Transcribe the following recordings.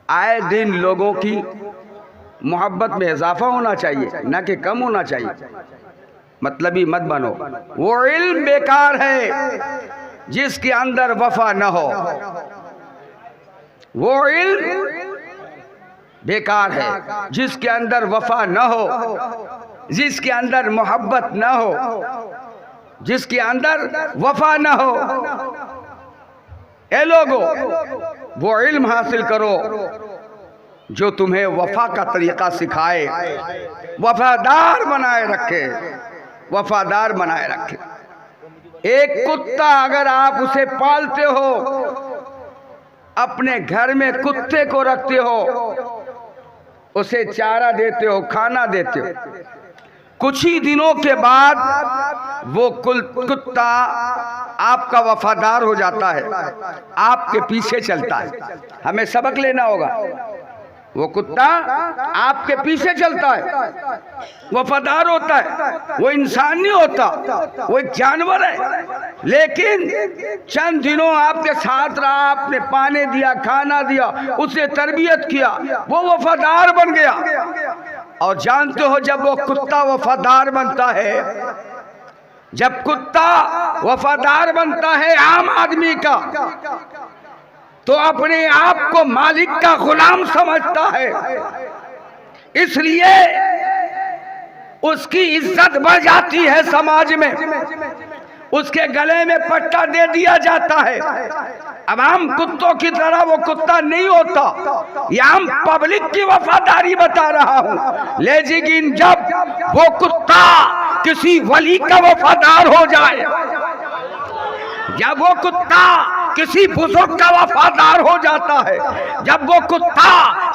आए दिन लोगों की मोहब्बत में इजाफा होना चाहिए, ना कि कम होना चाहिए। मतलबी मत बनो। वो इल्म बेकार है जिसके अंदर वफा न हो। वो इल्म बेकार है जिसके अंदर वफा न हो, जिसके अंदर मोहब्बत न हो, जिसके अंदर वफा न हो। ए लोगो, वो इल्म हासिल करो जो तुम्हें वफा का तरीका सिखाए, वफादार बनाए रखे, वफादार बनाए रखे। एक कुत्ता अगर आप उसे पालते हो, अपने घर में कुत्ते को रखते हो, उसे चारा देते हो, खाना देते हो, कुछ ही दिनों के बाद वो कुत्ता आपका वफादार हो जाता है, आपके पीछे चलता है। हमें सबक लेना होगा। वो कुत्ता आपके पीछे चलता है, वफादार होता है। वो इंसान नहीं होता, वो एक जानवर है। लेकिन चंद दिनों आपके साथ रहा, आपने पानी दिया, खाना दिया, उसे तरबियत किया, वो वफादार बन गया। और जानते हो, जब वो कुत्ता वफादार बनता है, जब कुत्ता वफादार बनता है आम आदमी का, तो अपने आप को मालिक का गुलाम समझता है। इसलिए उसकी इज्जत बढ़ जाती है समाज में, उसके गले में पट्टा दे दिया जाता है। अब आम कुत्तों की तरह वो कुत्ता नहीं होता। ये आम पब्लिक की वफादारी बता रहा हूँ। लेकिन जब वो कुत्ता किसी वली का वफादार हो जाए, जब वो कुत्ता किसी बुजुर्ग का वफादार हो जाता है, जब वो कुत्ता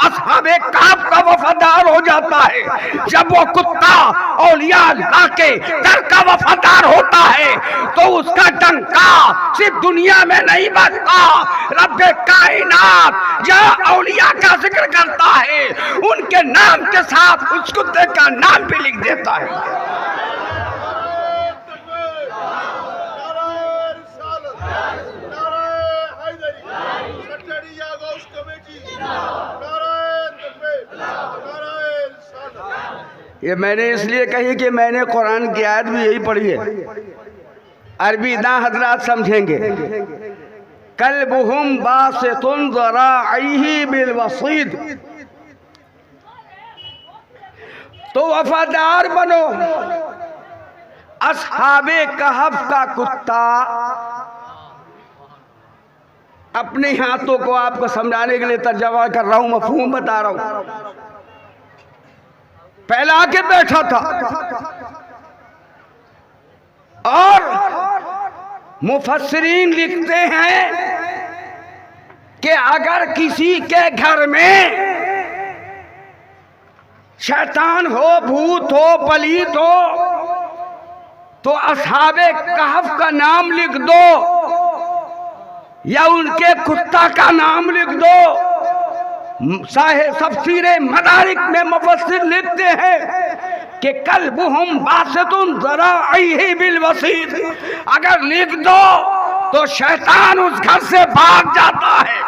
असहाबे काफ का वफादार हो जाता है, जब वो कुत्ता औलिया अल्लाह के दर का वफादार होता है, तो उसका डंका सिर्फ दुनिया में नहीं बजता। रब्बे कायनात जहाँ औलिया का जिक्र करता है, उनके नाम के साथ उस कुत्ते का नाम भी लिख देता है। ये मैंने इसलिए कही कि मैंने कुरान की आयत भी यही पढ़ी है। अरबी ना हजरात समझेंगे। कल्बुहुम बासितुन ज़राइही बिल वसीद, तो वफादार बनो। असहाबे कहफ का कुत्ता, अपने हाथों को आपको समझाने के लिए तर्जुमा कर रहा हूं, मफहूम बता रहा हूं। फैला के बैठा था और मुफस्सिरीन लिखते हैं कि अगर किसी के घर में शैतान हो, भूत हो, पलीत हो, तो असहाबे कहफ का नाम लिख दो या उनके कुत्ता का नाम लिख दो। तफसीर मदारिक में मुफस्सिर लिखते हैं कि कल्बुहुम बासितुन ज़राइही बिल वसीद, अगर लिख दो तो शैतान उस घर से भाग जाता है।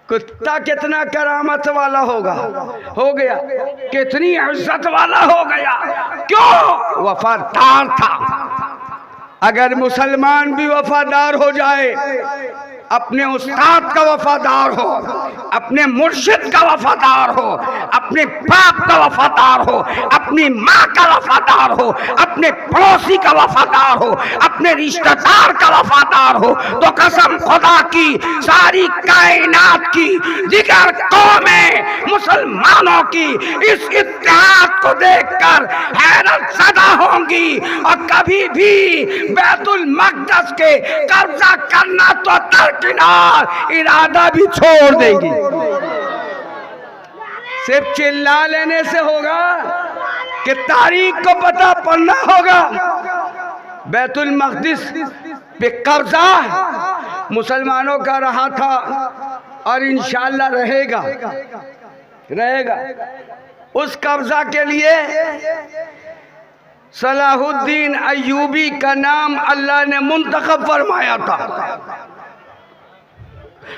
कुत्ता कितना करामत वाला होगा, हो गया, कितनी इज्जत वाला हो गया। क्यों? वफादार था। अगर मुसलमान भी वफादार हो जाए, अपने उस्ताद का वफादार हो, अपने मुर्शिद का वफादार हो, अपने बाप का वफादार हो, अपनी माँ का वफादार हो, अपने पड़ोसी का वफादार हो, अपने रिश्तेदार का वफादार हो, तो कसम खुदा की सारी कायनात की दिगर कौमें मुसलमानों की इस इत्तेहाद को देखकर हैरत ज़दा होंगी और कभी भी बैतुल मक़दस के कब्जा करना तो दरकिनार, इरादा भी छोड़ देंगी। सिर्फ चिल्ला लेने से होगा कि तारीख को पता पढ़ना होगा। बैतुल मक़दिस पे कब्जा मुसलमानों का रहा था और इंशाअल्लाह रहेगा, रहेगा। उस कब्जा के लिए सलाहुद्दीन अय्यूबी का नाम अल्लाह ने मुंतखब फरमाया था।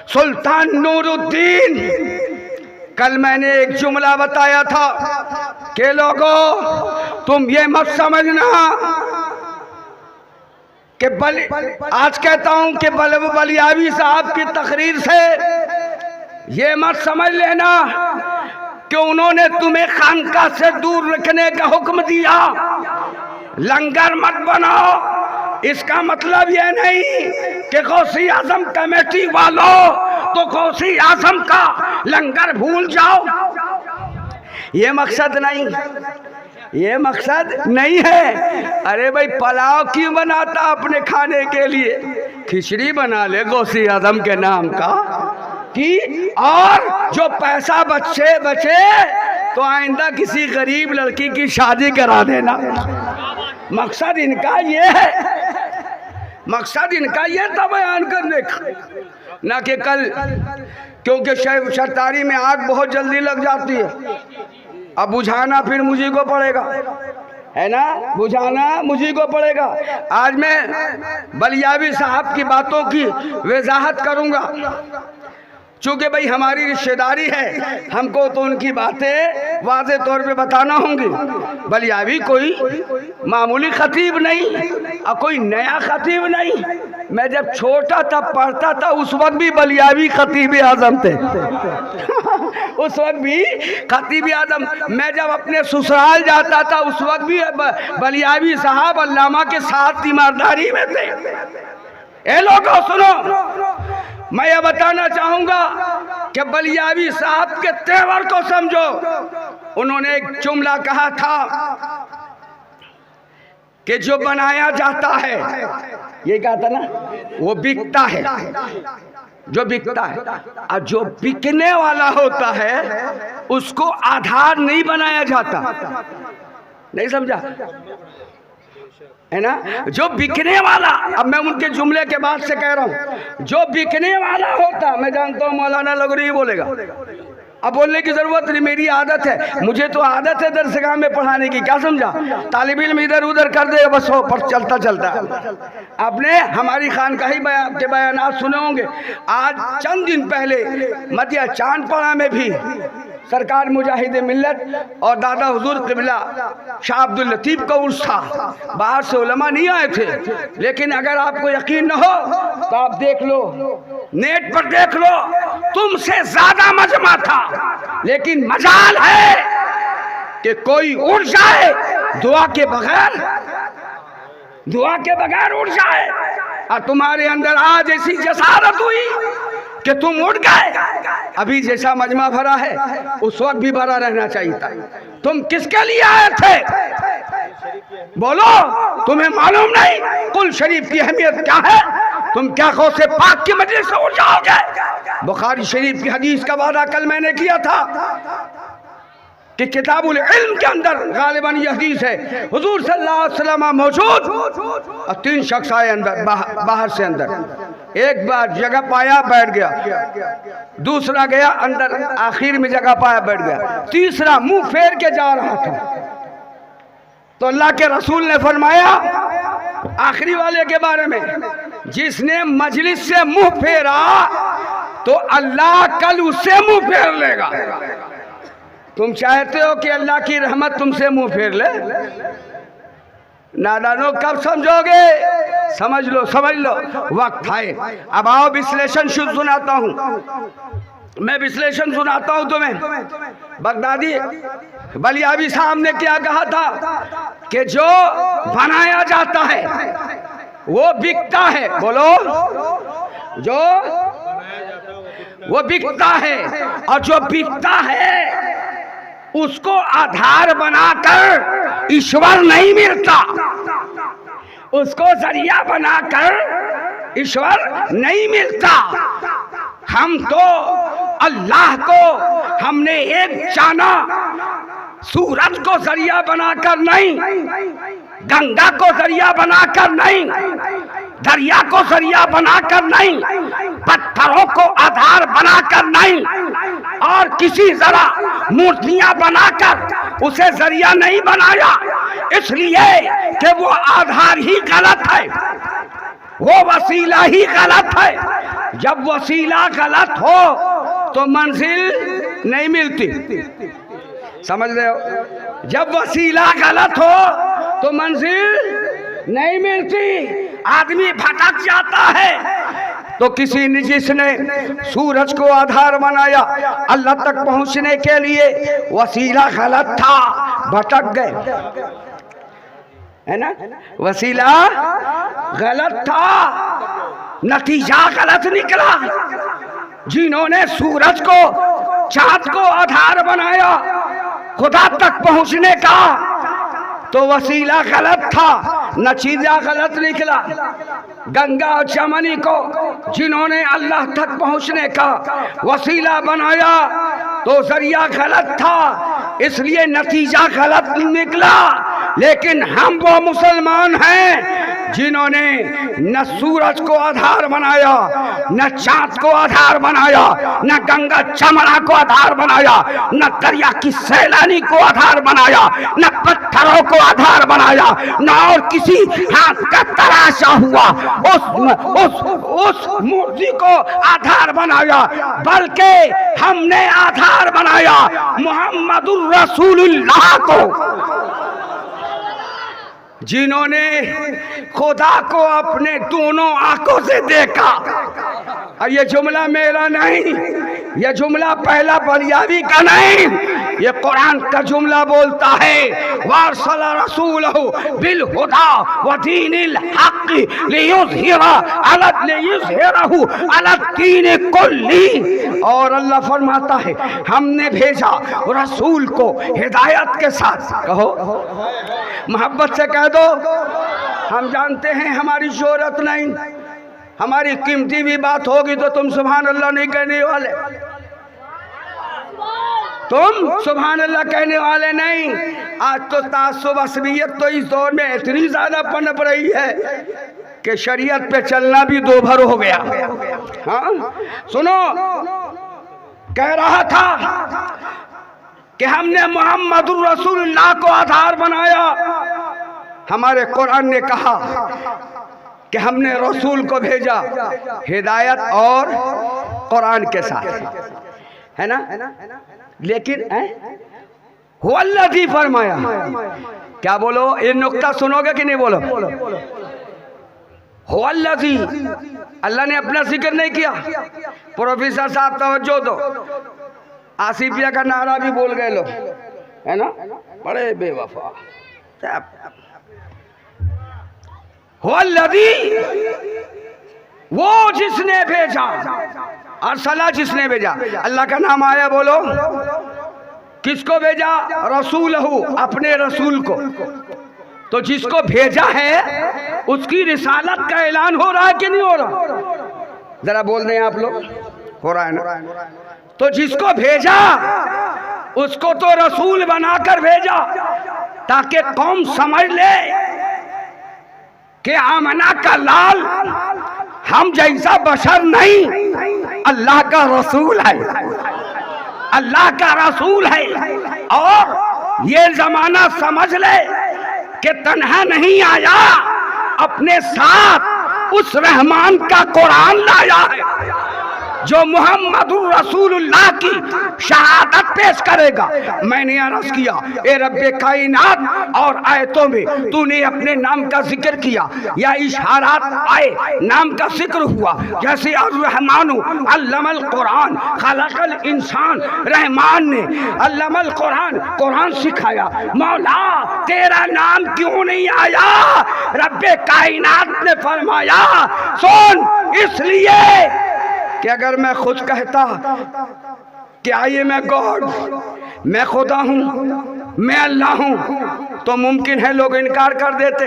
सुल्तान नूरुद्दीन, कल मैंने एक जुमला बताया था कि लोगों तुम ये मत समझना कि आज कहता हूं कि बलियावी साहब की तकरीर से ये मत समझ लेना कि उन्होंने तुम्हें खानका से दूर रखने का हुक्म दिया, लंगर मत बनाओ। इसका मतलब यह नहीं कि गौसी आजम कमेटी वालों तो गौसी आजम का लंगर भूल जाओ, ये मकसद नहीं, ये मकसद नहीं है। अरे भाई पलाव क्यों बनाता अपने खाने के लिए, खिचड़ी बना ले गौसी आजम के नाम का कि, और जो पैसा बचे तो आइंदा किसी गरीब लड़की की शादी करा देना। मकसद इनका ये है, मकसद इनका ये था बयान करने का, ना कि कल क्योंकि शर्तारी में आग बहुत जल्दी लग जाती है, अब बुझाना फिर मुझी को पड़ेगा, है ना, बुझाना मुझी को पड़ेगा। आज मैं बलियावी साहब की बातों की वजाहत करूंगा, चूँकि भाई हमारी रिश्तेदारी है, हमको तो उनकी बातें वाज़े तौर पे बताना होंगी। बलियावी कोई मामूली खतीब नहीं और कोई नया खतीब नहीं। मैं जब छोटा था पढ़ता था उस वक्त भी बलियावी खतीब आजम थे उस वक्त भी खतीब आजम। मैं जब अपने ससुराल जाता था उस वक्त भी बलियावी साहब अल्लामा के साथ तीमारदारी में थे। ए लोगों सुनो, मैं यह बताना चाहूंगा कि बलियावी साहब के तेवर को समझो। उन्होंने एक जुमला कहा था कि जो बनाया जाता है, ये कहा था ना, वो बिकता है, जो बिकता है, और जो बिकने वाला होता है उसको आधार नहीं बनाया जाता। नहीं समझा, है ना, जो बिकने वाला, अब मैं उनके जुमले के बाद से कह रहा हूं, जो बिकने वाला होता, मैं जानता हूं मौलाना लगरी बोलेगा, अब बोलने की जरूरत नहीं, मेरी आदत है, मुझे तो आदत है दरसगाह में पढ़ाने की, क्या समझा, तालिब इल्म इधर उधर कर दे बस हो, पर चलता चलता। आपने हमारी खानकाही के बयानात सुने होंगे। आज चंद दिन पहले मदिया चांदपाड़ा में भी सरकार मुजाहिद मिल्लत और दादा हुजूर क़िबला शाह अब्दुल लतीफ़ का उर्स था। बाहर से उलमा नहीं आए थे, लेकिन अगर आपको यकीन न हो तो आप देख लो, नेट पर देख लो, तुमसे ज्यादा मजमा था, लेकिन मजाल है कि कोई उड़ जाए दुआ के बगैर, दुआ के बगैर उड़ जाए, और तुम्हारे अंदर आज ऐसी जसारत हुई कि तुम उड़ गए। अभी जैसा मजमा भरा है उस वक्त भी भरा रहना चाहिए था। तुम किसके लिए आए थे बोलो, तुम्हें मालूम नहीं कुल शरीफ की अहमियत क्या है? तुम क्या गौसे पाक की मजलिस से उड़ जाओगे? बुखारी शरीफ की हदीस का वादा कल मैंने किया था कि किताबुल इल्म के अंदर गालिबन ये हदीस है, हुजूर सल्लल्लाहु अलैहि वसल्लम मौजूद और 3 शख्स आए अंदर, बाहर से अंदर। एक बार जगह पाया बैठ गया, दूसरा गया अंदर आखिर में जगह पाया बैठ गया, तीसरा मुंह फेर के जा रहा था। तो अल्लाह के रसूल ने फरमाया आखिरी वाले के बारे में, जिसने मजलिस से मुंह फेरा तो अल्लाह कल उससे मुंह फेर लेगा। तुम चाहते हो कि अल्लाह की रहमत तुमसे मुंह फेर ले? नादानो कब समझोगे? समझ लो, समझ लो, वक्त है। अब आओ विश्लेषण सुनाता हूँ, मैं विश्लेषण सुनाता हूँ तुम्हें। बगदादी बलियावी साहब ने क्या कहा था कि जो बनाया जाता है वो बिकता है। बोलो, जो वो बिकता है, और जो बिकता है उसको आधार बनाकर ईश्वर नहीं मिलता, उसको जरिया बनाकर ईश्वर नहीं मिलता। हम तो अल्लाह को हमने एक जाना, सूरज को जरिया बनाकर नहीं, गंगा को जरिया बनाकर नहीं, दरिया को जरिया बनाकर नहीं, पत्थरों को आधार बनाकर नहीं, और किसी जरा मूर्तियां बनाकर उसे जरिया नहीं बनाया, इसलिए कि वो आधार ही गलत है, वो वसीला ही गलत है। जब वसीला गलत हो तो मंजिल नहीं मिलती, समझ रहे हो? जब वसीला गलत हो तो मंजिल नहीं मिलती, आदमी भटक जाता है। तो किसी ने जिसने सूरज को आधार बनाया अल्लाह तक पहुंचने के लिए, वसीला गलत था, भटक गए, है ना? वसीला गलत था, नतीजा गलत निकला। जिन्होंने सूरज को, चांद को आधार बनाया खुदा तक पहुंचने का, तो वसीला गलत था, नतीजा गलत निकला। गंगा और चमनी को जिन्होंने अल्लाह तक पहुंचने का वसीला बनाया तो जरिया गलत था, इसलिए नतीजा गलत निकला। लेकिन हम वो मुसलमान हैं जिन्होंने न सूरज को आधार बनाया, न चांद को आधार बनाया, न गंगा चमड़ा को आधार बनाया, न दरिया की सैलानी को आधार बनाया, न पत्थरों को आधार बनाया, न और किसी हाथ का तराशा हुआ उस मूर्ति को आधार बनाया, बल्कि हमने आधार बनाया मुहम्मदुर रसूलुल्लाह को, जिन्होंने खुदा को अपने दोनों आंखों से देखा। और ये जुमला मेरा नहीं, ये जुमला पहला बलियावी का नहीं, ये कुरान का जुमला बोलता है, वारसला रसूलहु बिल हुदा व दीनिल हक लियुज़हिरहु अला दीनि कुल्ली। और अल्लाह फरमाता है हमने भेजा रसूल को हिदायत के साथ। कहो मोहब्बत से कह दो, हम जानते हैं हमारी शोहरत नहीं, हमारी कीमती भी बात होगी तो तुम सुभान अल्लाह नहीं कहने वाले, तुम सुभान अल्लाह कहने वाले नहीं। आज तो तासुब असबियत तो इस दौर में इतनी ज्यादा पनप रही है कि शरीयत पे चलना भी दो भर हो गया। हाँ सुनो, कह रहा था कि हमने मुहम्मदुर रसूलुल्लाह को आधार बनाया। हमारे कुरान ने कहा कि हमने रसूल को भेजा हिदायत और कुरान के साथ, है ना? लेकिन हुवल्लज़ी फरमाया, क्या बोलो, ये नुक्ता सुनोगे कि नहीं? बोलो हुवल्लज़ी, अल्लाह ने अपना जिक्र नहीं किया। प्रोफेसर साहब तवज्जो दो, आसिफिया का नारा भी बोल गए लोग, है ना? बड़े बेवफा। हुवल्लज़ी, वो जिसने भेजा, अरसला जिसने भेजा, अल्लाह का नाम आया, बोलो किसको भेजा? रसूलहु, अपने रसूल को। तो जिसको भेजा है उसकी रिसालत का ऐलान हो रहा है कि नहीं हो रहा? जरा बोल दें आप लोग, हो रहा है ना? तो जिसको भेजा उसको तो रसूल बनाकर भेजा ताकि कौम समझ ले कि आमना का लाल हम जैसा बशर नहीं, अल्लाह का रसूल है, अल्लाह का रसूल है। और ये जमाना समझ ले कि तन्हा नहीं आया, अपने साथ उस रहमान का कुरान लाया है जो मुहम्मदुर रसूलुल्लाह की शहादत पेश करेगा। मैंने अर्ज़ किया, ए रब्बे कायनात, और आयतों में तूने अपने नाम का जिक्र किया या इशारात आए, नाम का जिक्र हुआ, जैसे अर्रहमानु अल्लमल कुरान खलकल इंसान, रहमान ने अल्लमल कुरान, कुरान सिखाया। मौला तेरा नाम क्यों नहीं आया? रब्बे कायनात ने फरमाया सुन, इसलिए कि अगर मैं खुद कहता कि आई एम ए गॉड, मैं खुदा हूं, मैं अल्लाह हूं, तो मुमकिन है लोग इनकार कर देते,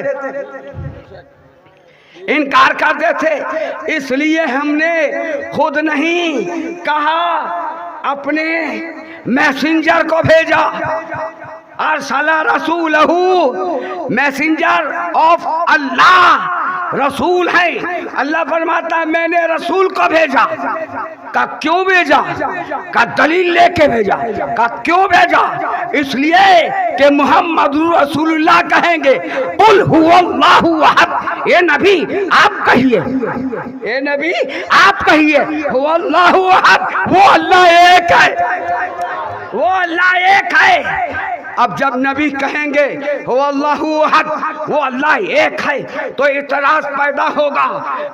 इनकार कर देते। इसलिए हमने खुद नहीं कहा, अपने मैसेंजर को भेजा। अरसला रसूलहू, मैसेंजर ऑफ अल्लाह, रसूल है। अल्लाह फरमाता है मैंने रसूल को भेजा। का क्यों भेजा? का दलील लेके भेजा। का क्यों भेजा? इसलिए कि मोहम्मद रसूलुल्लाह कहेंगे कुल हुवल्लाहु अहद। ये नबी आप कहिए, ये नबी आप कहिए हुवल्लाहु अहद, वो अल्लाह एक है, वो अल्लाह एक है। अब जब नबी कहेंगे हुवल्लाहु अहद, वो अल्लाह एक है, तो इतराज पैदा होगा।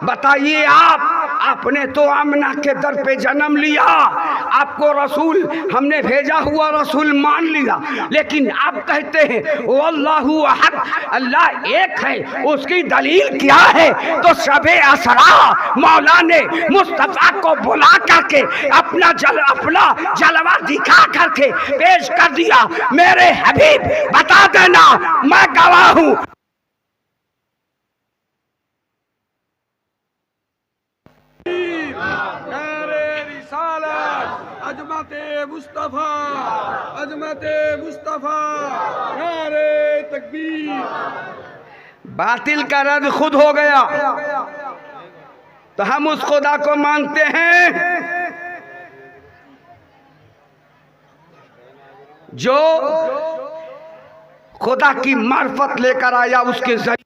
बताइए आपने तो आमना के दर पे जन्म लिया, आपको रसूल हमने भेजा हुआ रसूल मान लिया, लेकिन आप कहते हैं हुवल्लाहु अहद, अल्लाह एक है, उसकी दलील क्या है? तो शबे असरा मौला ने मुस्तफा को बुला करके अपना जलवा दिखा करके पेश कर दिया। मेरे हबीब बता देना मैं गवाह हूं। अजमते मुस्तफा, अजमते मुस्तफा, नारे तकबीर। बातिल का रद्द खुद हो गया, तो हम उस खुदा को मानते हैं जो खुदा की मार्फत लेकर आया, उसके जरिए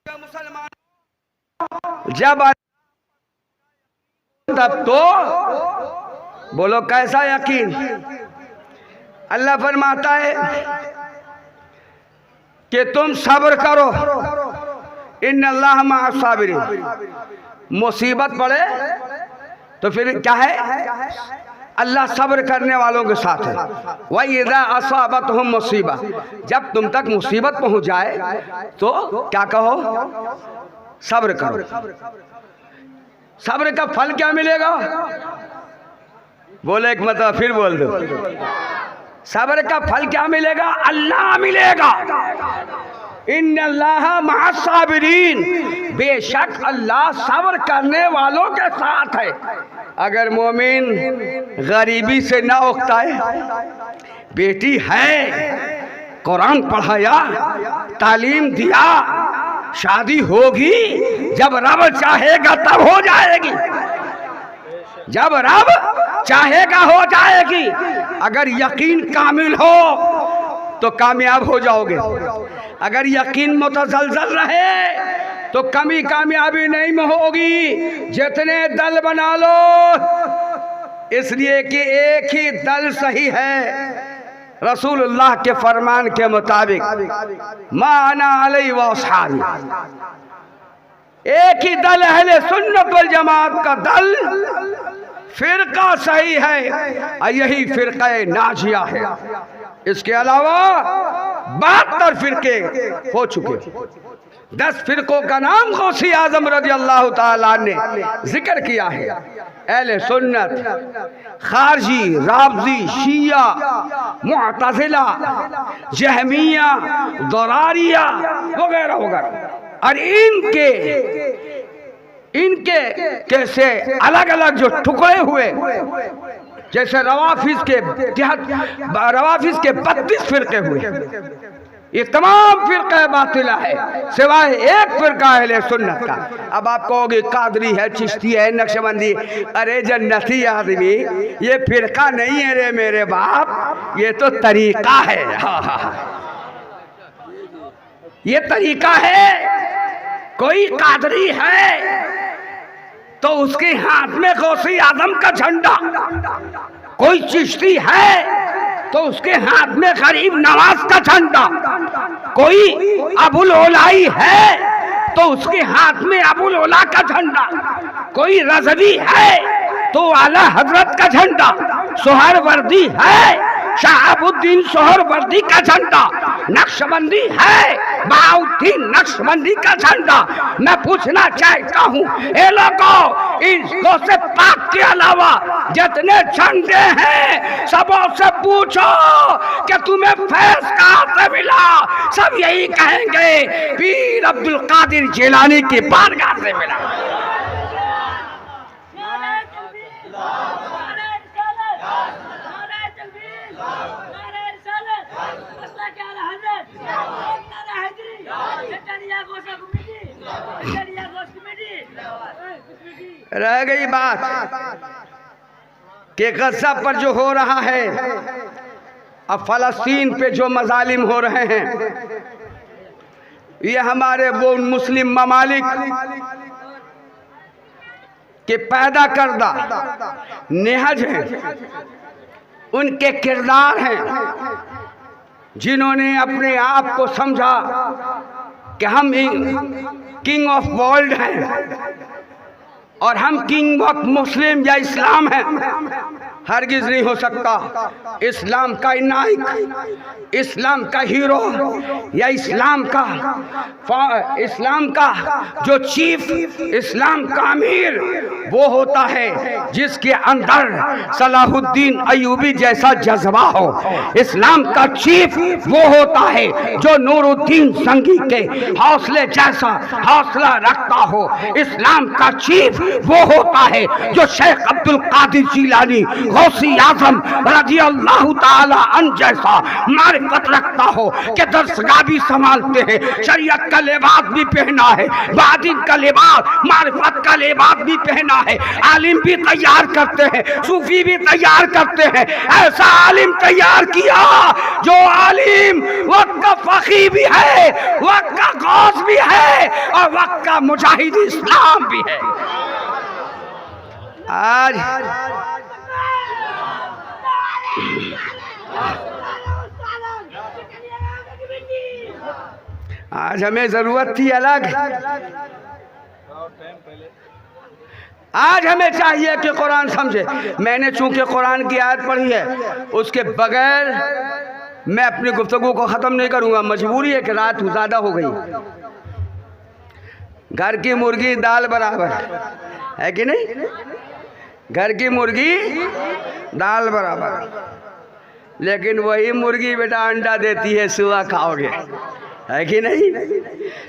मुसलमान जब तब तो बोलो कैसा यकीन। अल्लाह फरमाता है कि तुम सब्र करो, इन्नल्लाह मअस साबिरीन। मुसीबत पड़े तो फिर क्या है? अल्लाह सब्र करने वालों के साथ है। वइज़ा असाबतहुम मुसीबा, जब तुम तक मुसीबत पहुंच जाए तो क्या कहो? सब्र करो। सब्र का फल क्या मिलेगा? बोले एक मतलब फिर बोल दो। सब्र का फल क्या मिलेगा? अल्लाह मिलेगा। इन्नल्लाह मअस साबिरीन, बेशक अल्लाह सब्र करने वालों के साथ है। अगर मोमिन गरीबी से ना उकताए, बेटी है, कुरान पढ़ाया, तालीम दिया, शादी होगी, जब रब चाहेगा तब हो जाएगी, जब रब चाहेगा हो जाएगी। अगर यकीन कामिल हो तो कामयाब हो जाओगे, अगर यकीन मुतज़लज़ल रहे तो कमी कामयाबी नहीं में होगी। जितने दल बना लो, इसलिए कि एक ही दल सही है रसूलुल्लाह के फरमान के मुताबिक, मा अना अलैहि व अस्हाबी। एक ही दल अहले सुन्नत वल जमात का दल, फिरका सही है, और यही फिरका नाजिया है। इसके अलावा 72 फिरके हो चुके। 10 फिरकों का नाम गौसी आजम रज़ी अल्लाह ताला ने जिक्र किया है। अहले सुन्नत, खारजी, राबजी, शिया, मुअतज़िला, जहमिया, दरारिया वगैरह वगैरह। और इनके कैसे अलग अलग जो टुकड़े हुए, जैसे रवाफिज के 32 फिरके हुए। ये तमाम फिरका बातिला है, सिवाय एक फिरका अहले सुन्नत का। अब आप कहोगे कादरी है, चिश्ती है, नक्शबंदी। अरे जन्नती आदमी, ये फिरका नहीं है रे मेरे बाप, ये तो तरीका है। हाँ, ये तरीका है। कोई कादरी है तो उसके हाथ में गौसी आजम का झंडा, कोई चिश्ती है तो उसके हाथ में गरीब नवाज का झंडा, कोई अबुल ओलाई है तो उसके हाथ में अबुल ओला का झंडा, कोई रज़वी है तो आला हजरत का झंडा, सोहरवर्दी है शहाबुद्दीन सोहरवर्दी का झंडा, नक्शबंदी है बहाउद्दीन नक्शबंदी का झंडा। मैं पूछना चाहता हूँ ये लोगों, इसको से पाक के अलावा जितने झंडे हैं सबों से पूछो कि तुम्हें फैज कहाँ से मिला, सब यही कहेंगे पीर अब्दुल कादिर जिलानी की बारगाह से मिला। रह गई बात कि गज़ा पर जो हो रहा है, अब फलस्तीन पे जो मजालिम हो रहे हैं, ये हमारे वो मुस्लिम ममालिक के पैदा करदा नेहज हैं, उनके किरदार हैं जिन्होंने अपने आप को समझा कि हम किंग ऑफ वर्ल्ड हैं और हम किंग ऑफ मुस्लिम या इस्लाम हैं। हरगिज नहीं हो सकता। इस्लाम का नायक, इस्लाम का हीरो या इस्लाम का जो चीफ, इस्लाम का अमीर वो होता है जिसके अंदर सलाहुद्दीन अयूबी जैसा जज्बा हो। इस्लाम का चीफ वो होता है जो नूरुद्दीन संगी के हौसले जैसा हौसला रखता हो। इस्लाम का चीफ वो होता है जो शेख अब्दुल कादिर जिलानी गौसी आजम रजी अल्लाह ताला अन जैसा मारिफत रखता हो कि दरसगाह भी संभालते हैं, शरीयत का लिबास भी पहना है, बादिन का लिबास, मारिफत का लिबास भी पहना है, आलिम भी तैयार करते हैं, सूफी भी तैयार करते हैं। ऐसा आलिम तैयार किया जो आलिम वक्त का फकीह भी है, वक्त का गौस भी है और वक्त का मुजाहिद इस्लाम भी है। आज हमें जरूरत थी अलग। आज हमें चाहिए कि कुरान समझे। मैंने चूंकि कुरान की आयत पढ़ी है, उसके बगैर मैं अपनी गुफ्तगू को ख़त्म नहीं करूँगा। मजबूरी है कि रात ज़्यादा हो गई। घर की मुर्गी दाल बराबर है कि नहीं? घर की मुर्गी दाल बराबर, लेकिन वही मुर्गी बेटा अंडा देती है, सुबह खाओगे, है कि नहीं?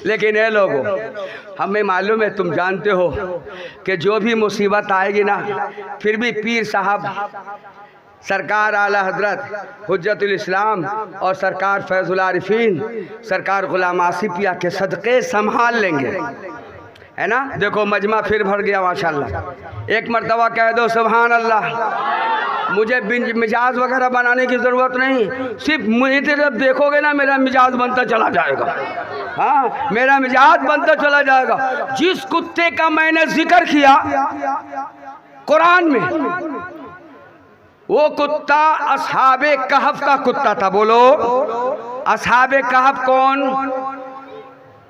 लेकिन ये लोगों, हमें मालूम है, तुम जानते हो कि जो भी मुसीबत आएगी ना, फिर भी पीर साहब सरकार आला हजरत हुज्जतुल इस्लाम और सरकार फैजुल आरिफीन, सरकार गुलाम आसिफ पिया के सदक़े संभाल लेंगे, है ना? देखो मजमा फिर भर गया माशाल्लाह। एक मर्तबा कह दो सुभान अल्लाह। मुझे मिजाज वगैरह बनाने की ज़रूरत नहीं, सिर्फ मुझे जब देखोगे ना मेरा मिजाज बनता चला जाएगा। हाँ, मेरा मिजाज बनता चला जाएगा। जिस कुत्ते का मैंने जिक्र किया कुरान में, वो कुत्ता असहाबे कहफ का कुत्ता था। बोलो, असहाबे कहफ कौन?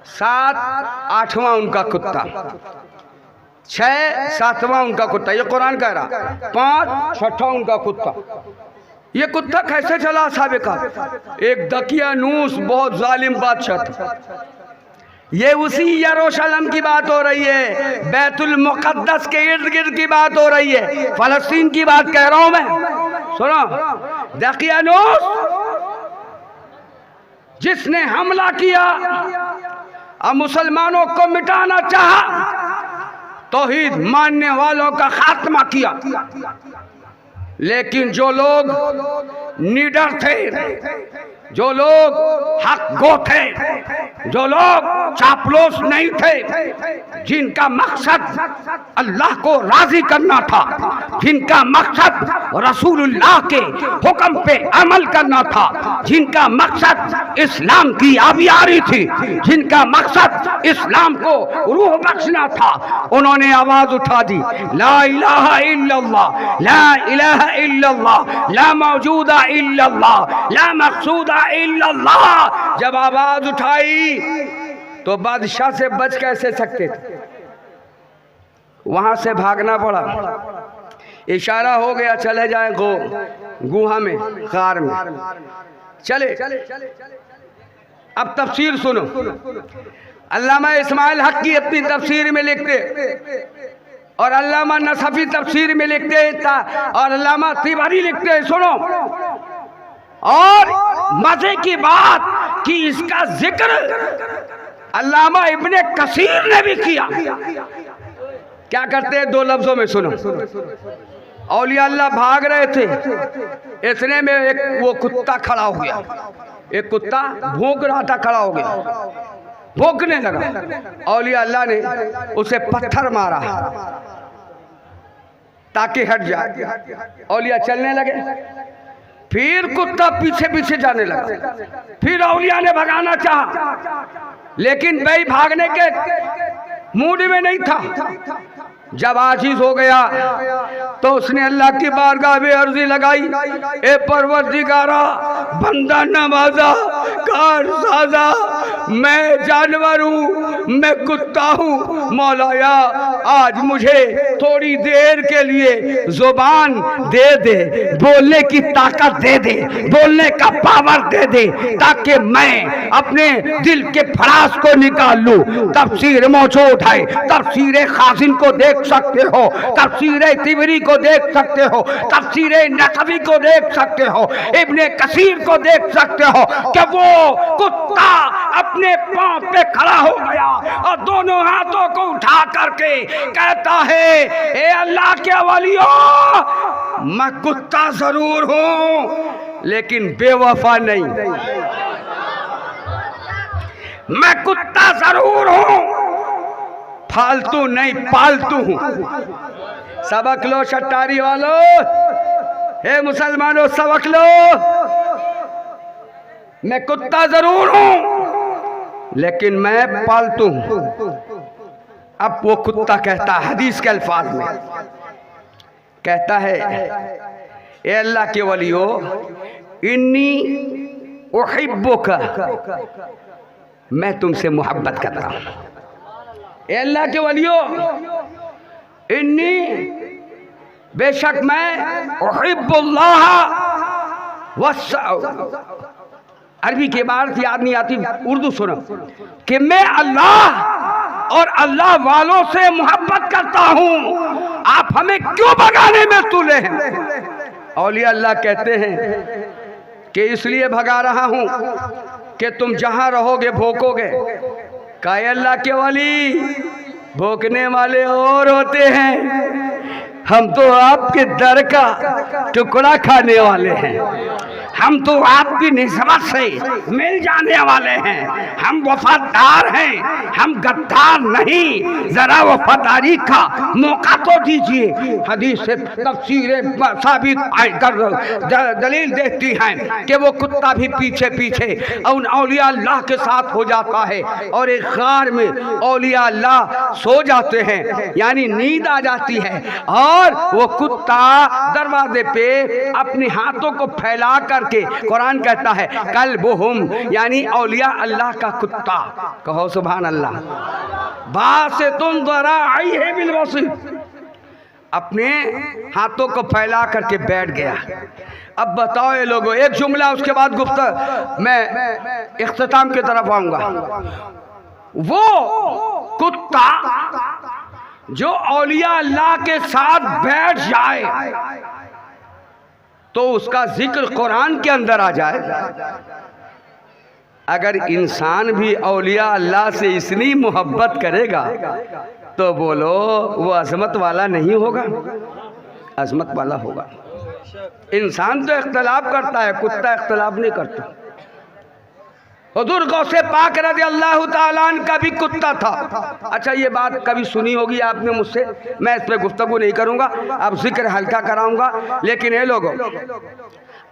7 8वां उनका कुत्ता, 6 7वां उनका कुत्ता, ये कुरान कह रहा। 5 6वां उनका कुत्ता। ये कुत्ता कैसे चला असहाबे का? एक दकियानूस बहुत जालिम बादशाह था। ये उसी यरूशलेम की बात हो रही है, बैतुल मुक़द्दस के इर्द गिर्द की बात हो रही है, फलस्तीन की बात कह रहा हूं मैं। सुनो, दकियानूस जिसने हमला किया और मुसलमानों को मिटाना चाहा, तौहीद मानने वालों का खात्मा किया, लेकिन जो लोग निडर थे, जो लोग हक गो थे, जो लोग चापलूस नहीं थे, जिनका मकसद अल्लाह को राजी करना था, जिनका मकसद रसूलुल्लाह के हुक्म पे अमल करना था, जिनका मकसद इस्लाम की आबियारी थी, जिनका मकसद इस्लाम को रूह बख्शना था, उन्होंने आवाज उठा दी, ला इलाहा इल्लल्लाह, ला इलाहा इल्लल्लाह, ला मौजूदा इल्लल्लाह, ला मक़सूदा इल्लल्लाह। जब आवाज उठाई तो बादशाह से बच कैसे सकते थे? वहां से भागना पड़ा। इशारा हो गया चले जाए गुहा में, गार में चले। अब तफसीर सुनो। अल्लामा इस्माइल हक की अपनी तफसीर में लिखते और अल्लामा नसफी तफसीर में लिखते और अल्लामा तिबारी लिखते, सुनो। और मजे की बात कि इसका जिक्र अल्लामा इब्ने कसीर ने भी किया। क्या करते हैं? 2 लफ्जों में सुनो। औलिया अल्लाह भाग रहे थे, इतने में एक वो कुत्ता खड़ा हो गया। एक कुत्ता भौंक रहा था, खड़ा हो गया, भौंकने लगा। औलिया अल्लाह ने उसे पत्थर मारा ताकि हट जाए। औलिया चलने लगे, फिर कुत्ता पीछे पीछे जाने लगा। फिर औलिया ने भगाना चाहा, लेकिन भाई भागने के मूड में नहीं था। जब आजीज हो गया तो उसने अल्लाह की बारगाह में अर्जी लगाई, ए परवरदिगारा, बंदा नवाजा, कार साजा, मैं जानवर हूँ, मैं कुत्ता हूँ, मौलाया आज मुझे थोड़ी देर के लिए जुबान दे दे, बोलने की ताकत दे दे, बोलने का पावर दे दे, ताकि मैं अपने दिल के फराज को निकाल लूँ। तफसीर मौजूद है, तफसीर खासिन को देख सकते हो, तफसीर तिबरी को देख सकते हो, तफसीर नसवी को देख सकते हो, इब्ने कसीर को देख सकते हो कि वो कुत्ता अपने पांव पे खड़ा हो गया और दोनों हाथों को उठा करके कहता है, ए अल्लाह के वलियों, मैं कुत्ता जरूर हूं लेकिन बेवफा नहीं। मैं कुत्ता जरूर हूं, फालतू नहीं, पालतू हूं। सबक लो शट्टारी वालों, हे मुसलमानों सबक लो। मैं कुत्ता जरूर हूं लेकिन मैं पालतू हूं। अब वो कुत्ता कहता है हदीस के अल्फाज में, कहता है, ए अल्लाह के वलियो, इन्नी उहिब्बुका, मैं तुमसे मोहब्बत करता हूं। ए अल्लाह के वलियो, इन्नी, बेशक मैं, उहिब्बुल्लाह अरबी के बात याद नहीं आती, उर्दू सुनो, कि मैं अल्लाह और अल्लाह वालों से मोहब्बत करता हूं, आप हमें क्यों भगाने में तुले हैं? औलिया अल्लाह कहते हैं कि इसलिए भगा रहा हूं कि तुम जहां रहोगे भोंकोगे। कहा अल्लाह के वली, भोंकने वाले और होते हैं, हम तो आपके दर का टुकड़ा खाने वाले हैं, हम तो आपकी निस्बत से मिल जाने वाले हैं, हम वफादार हैं, हम गद्दार नहीं, जरा वफादारी का मौका तो दीजिए। हदीस से तफसीरें साबित कर दलील देती हैं कि वो कुत्ता भी पीछे पीछे उन औलिया अल्लाह के साथ हो जाता है और एक गार में औलिया अल्लाह सो जाते हैं, यानी नींद आ जाती है, और वो कुत्ता दरवाजे पे अपने हाथों को फैला करके, कुरान कहता है कल बुहुम, यानी औलिया अल्लाह का कुत्ता, कहो सुभान अल्लाह, बासे तुम जरा आई है बिलवसी, अपने हाथों को फैला करके बैठ गया। अब बताओ ये लोगों, एक जुमला उसके बाद गुफ्तगू मैं इख्तिताम की तरफ आऊंगा। वो कुत्ता जो औलिया अल्लाह के साथ बैठ जाए तो उसका जिक्र कुरान के अंदर आ जाए। अगर इंसान भी औलिया अल्लाह से इतनी मोहब्बत करेगा तो बोलो वो अजमत वाला नहीं होगा? अजमत वाला होगा। इंसान तो इख्तलाफ करता है, कुत्ता इख्तलाफ नहीं करता। हुजूर गौसे पाक रज़ी अल्लाह ताला अन्हु का भी कुत्ता था। अच्छा, ये बात कभी सुनी होगी आपने मुझसे, मैं इस पर गुफ्तगू नहीं करूंगा, अब जिक्र हल्का कराऊंगा। लेकिन ये लोगों,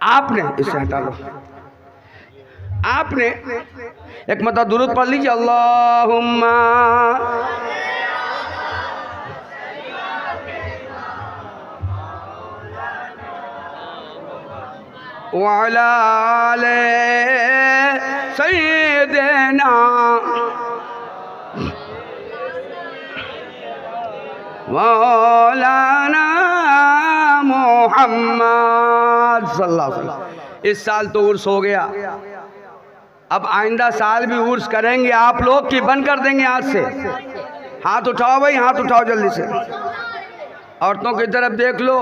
आपने इसे हटा लो, आपने एक मतलब दुरूद पढ़ लीजिए, अल्लाहुम्मा वाला सैयदना मौलाना मोहम्मद सल्लल्लाहु अलैहि वसल्लम। इस साल तो उर्स हो गया, अब आइंदा साल भी उर्स करेंगे आप लोग कि बंद कर देंगे आज से? हाथ उठाओ भाई, हाथ उठाओ जल्दी से। औरतों की तरफ देख लो,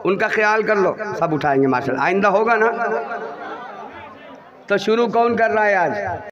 उनका ख्याल कर लो। सब उठाएंगे माशाल्लाह, आइंदा होगा ना। तो शुरू कौन कर रहा है आज?